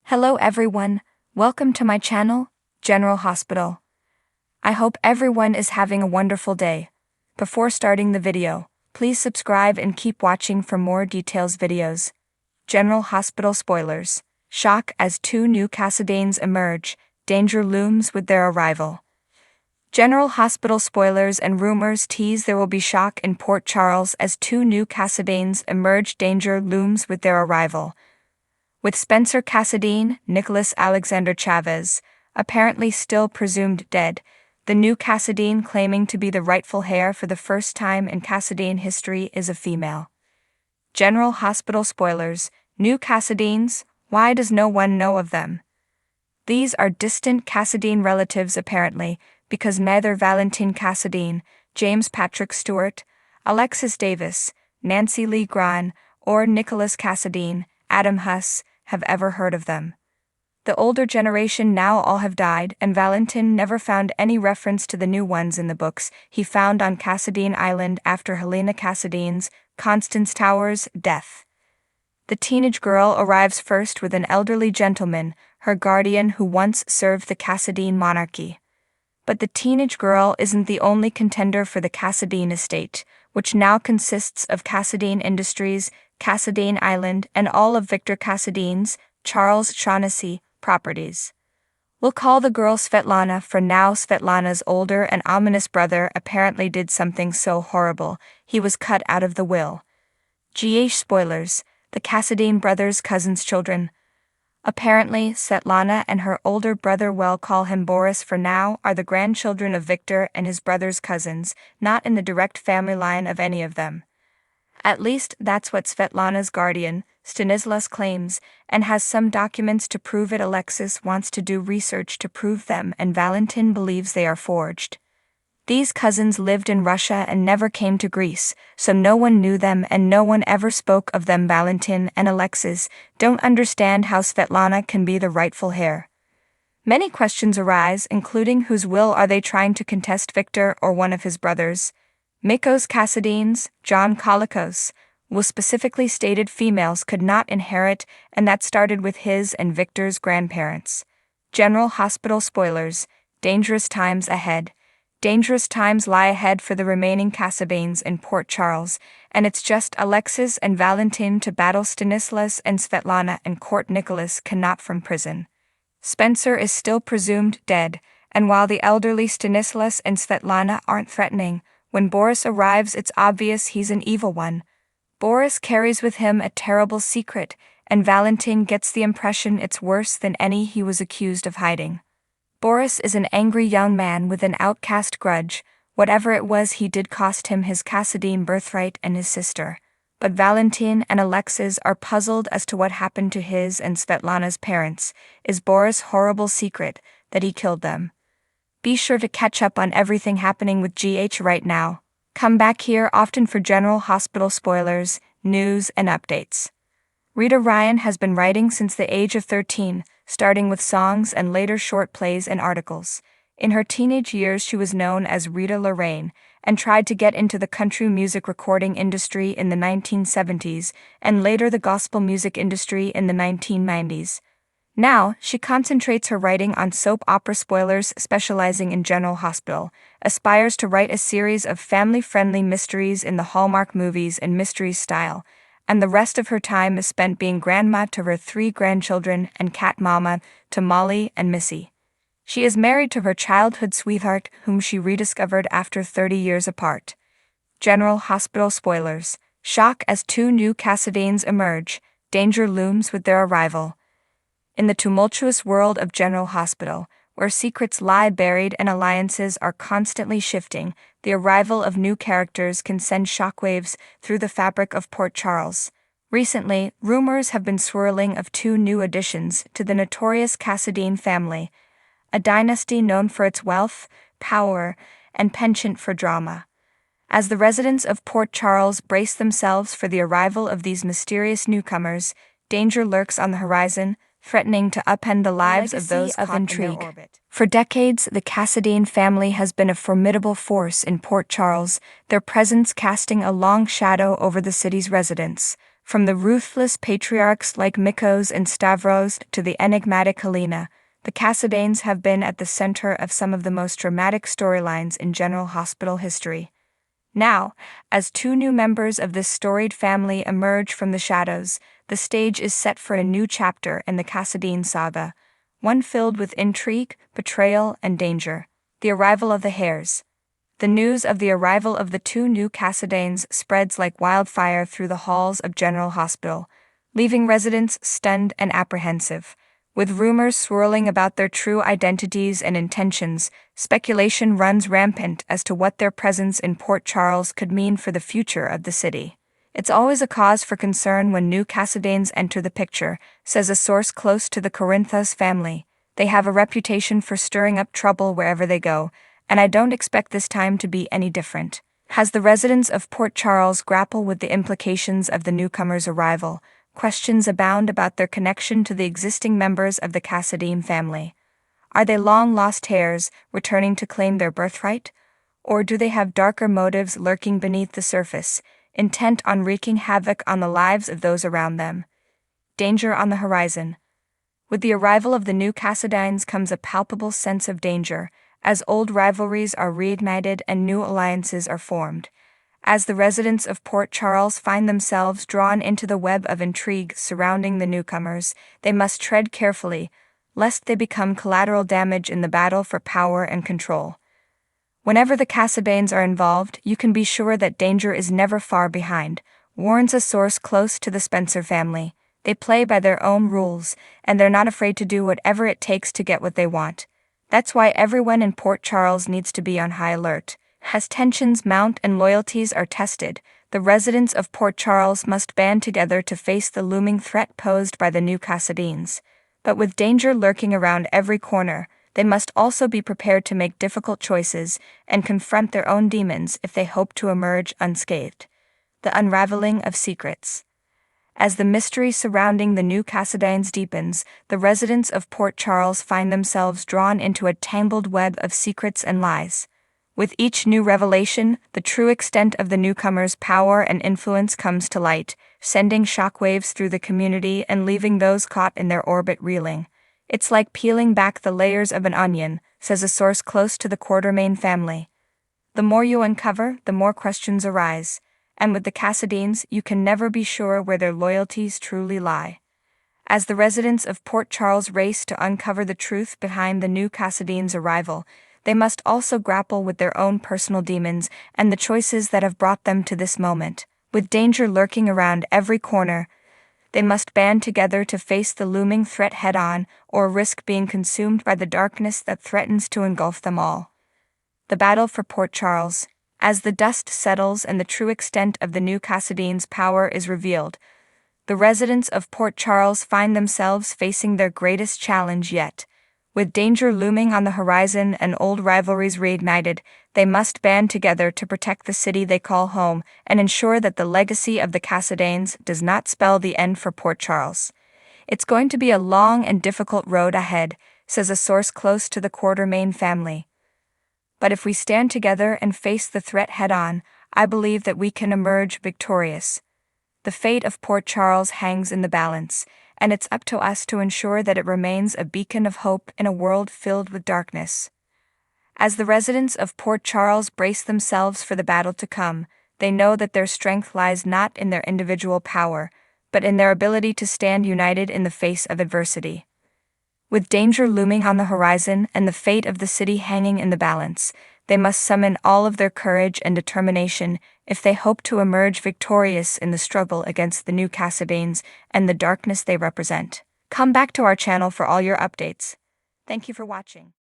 Hello everyone, welcome to my channel, General Hospital. I hope everyone is having a wonderful day. Before starting the video, please subscribe and keep watching for more details videos. General Hospital spoilers. Shock as two new Cassadines emerge, danger looms with their arrival. General Hospital spoilers and rumors tease there will be shock in Port Charles as two new Cassadines emerge, danger looms with their arrival. With Spencer Cassadine, Nicholas Alexander Chavez, apparently still presumed dead, the new Cassadine claiming to be the rightful heir for the first time in Cassadine history is a female. General Hospital spoilers, new Cassadines, why does no one know of them? These are distant Cassadine relatives apparently, because neither Valentin Cassadine, James Patrick Stewart, Alexis Davis, Nancy Lee Grahn, or Nicholas Cassadine, Adam Huss, have ever heard of them. The older generation now all have died, and Valentin never found any reference to the new ones in the books he found on Cassadine Island after Helena Cassadine's, Constance Towers' death. The teenage girl arrives first with an elderly gentleman, her guardian who once served the Cassadine monarchy. But the teenage girl isn't the only contender for the Cassadine estate, which now consists of Cassadine Industries, Cassadine Island, and all of Victor Cassadine's, Charles Shaughnessy, properties. We'll call the girl Svetlana for now. Svetlana's older and ominous brother apparently did something so horrible, he was cut out of the will. GH spoilers, the Cassadine brothers' cousins' children. Apparently, Svetlana and her older brother, we'll call him Boris for now, are the grandchildren of Victor and his brother's cousins, not in the direct family line of any of them. At least that's what Svetlana's guardian, Stanislas, claims, and has some documents to prove it. Alexis wants to do research to prove them, and Valentin believes they are forged. These cousins lived in Russia and never came to Greece, so no one knew them and no one ever spoke of them. Valentin and Alexis don't understand how Svetlana can be the rightful heir. Many questions arise, including whose will are they trying to contest, Victor or one of his brothers? Mikos Cassadines, John Colicos, was specifically stated females could not inherit, and that started with his and Victor's grandparents. General Hospital spoilers, dangerous times ahead. Dangerous times lie ahead for the remaining Cassadines in Port Charles, and it's just Alexis and Valentin to battle Stanislas and Svetlana and court Nicholas cannot from prison. Spencer is still presumed dead, and while the elderly Stanislas and Svetlana aren't threatening, when Boris arrives it's obvious he's an evil one. Boris carries with him a terrible secret, and Valentin gets the impression it's worse than any he was accused of hiding. Boris is an angry young man with an outcast grudge. Whatever it was he did cost him his Cassadine birthright and his sister. But Valentin and Alexis are puzzled as to what happened to his and Svetlana's parents. Is Boris' horrible secret that he killed them? Be sure to catch up on everything happening with GH right now. Come back here often for General Hospital spoilers, news, and updates. Rita Ryan has been writing since the age of 13, starting with songs and later short plays and articles. In her teenage years she was known as Rita Lorraine, and tried to get into the country music recording industry in the 1970s, and later the gospel music industry in the 1990s. Now, she concentrates her writing on soap opera spoilers, specializing in General Hospital, aspires to write a series of family-friendly mysteries in the Hallmark movies and mysteries style, and the rest of her time is spent being grandma to her 3 grandchildren and cat mama to Molly and Missy. She is married to her childhood sweetheart, whom she rediscovered after 30 years apart. General Hospital spoilers. Shock as 2 new Cassadines emerge, danger looms with their arrival. In the tumultuous world of General Hospital, where secrets lie buried and alliances are constantly shifting, the arrival of new characters can send shockwaves through the fabric of Port Charles. Recently, rumors have been swirling of 2 new additions to the notorious Cassadine family, a dynasty known for its wealth, power, and penchant for drama. As the residents of Port Charles brace themselves for the arrival of these mysterious newcomers, danger lurks on the horizon, threatening to upend the lives of those of intrigue. For decades, the Cassadine family has been a formidable force in Port Charles, their presence casting a long shadow over the city's residents. From the ruthless patriarchs like Mikos and Stavros to the enigmatic Helena, the Cassadines have been at the center of some of the most dramatic storylines in General Hospital history. Now, as two new members of this storied family emerge from the shadows, the stage is set for a new chapter in the Cassadine saga, one filled with intrigue, betrayal, and danger. The arrival of the Hares. The news of the arrival of the two new Cassadines spreads like wildfire through the halls of General Hospital, leaving residents stunned and apprehensive. With rumors swirling about their true identities and intentions, speculation runs rampant as to what their presence in Port Charles could mean for the future of the city. It's always a cause for concern when new Cassadines enter the picture, says a source close to the Corinthos family. They have a reputation for stirring up trouble wherever they go, and I don't expect this time to be any different. As the residents of Port Charles grapple with the implications of the newcomers' arrival, questions abound about their connection to the existing members of the Cassadine family. Are they long-lost heirs returning to claim their birthright? Or do they have darker motives lurking beneath the surface, intent on wreaking havoc on the lives of those around them? Danger on the horizon. With the arrival of the new Cassadines comes a palpable sense of danger, as old rivalries are reignited and new alliances are formed. As the residents of Port Charles find themselves drawn into the web of intrigue surrounding the newcomers, they must tread carefully, lest they become collateral damage in the battle for power and control. Whenever the Cassadines are involved, you can be sure that danger is never far behind, warns a source close to the Spencer family. They play by their own rules, and they're not afraid to do whatever it takes to get what they want. That's why everyone in Port Charles needs to be on high alert. As tensions mount and loyalties are tested, the residents of Port Charles must band together to face the looming threat posed by the new Cassadines. But with danger lurking around every corner, they must also be prepared to make difficult choices and confront their own demons if they hope to emerge unscathed. The unraveling of secrets. As the mystery surrounding the new Cassadines deepens, the residents of Port Charles find themselves drawn into a tangled web of secrets and lies. With each new revelation, the true extent of the newcomers' power and influence comes to light, sending shockwaves through the community and leaving those caught in their orbit reeling. It's like peeling back the layers of an onion, says a source close to the Quartermain family. The more you uncover, the more questions arise, and with the Cassadines, you can never be sure where their loyalties truly lie. As the residents of Port Charles race to uncover the truth behind the new Cassadines' arrival, they must also grapple with their own personal demons and the choices that have brought them to this moment. With danger lurking around every corner, they must band together to face the looming threat head-on or risk being consumed by the darkness that threatens to engulf them all. The battle for Port Charles. As the dust settles and the true extent of the new Cassadines' power is revealed, the residents of Port Charles find themselves facing their greatest challenge yet. With danger looming on the horizon and old rivalries reignited, they must band together to protect the city they call home and ensure that the legacy of the Cassadines does not spell the end for Port Charles. It's going to be a long and difficult road ahead, says a source close to the Quartermain family. But if we stand together and face the threat head-on, I believe that we can emerge victorious. The fate of Port Charles hangs in the balance, and it's up to us to ensure that it remains a beacon of hope in a world filled with darkness. As the residents of Port Charles brace themselves for the battle to come, they know that their strength lies not in their individual power, but in their ability to stand united in the face of adversity. With danger looming on the horizon and the fate of the city hanging in the balance, they must summon all of their courage and determination if they hope to emerge victorious in the struggle against the new Cassadines and the darkness they represent. Come back to our channel for all your updates. Thank you for watching.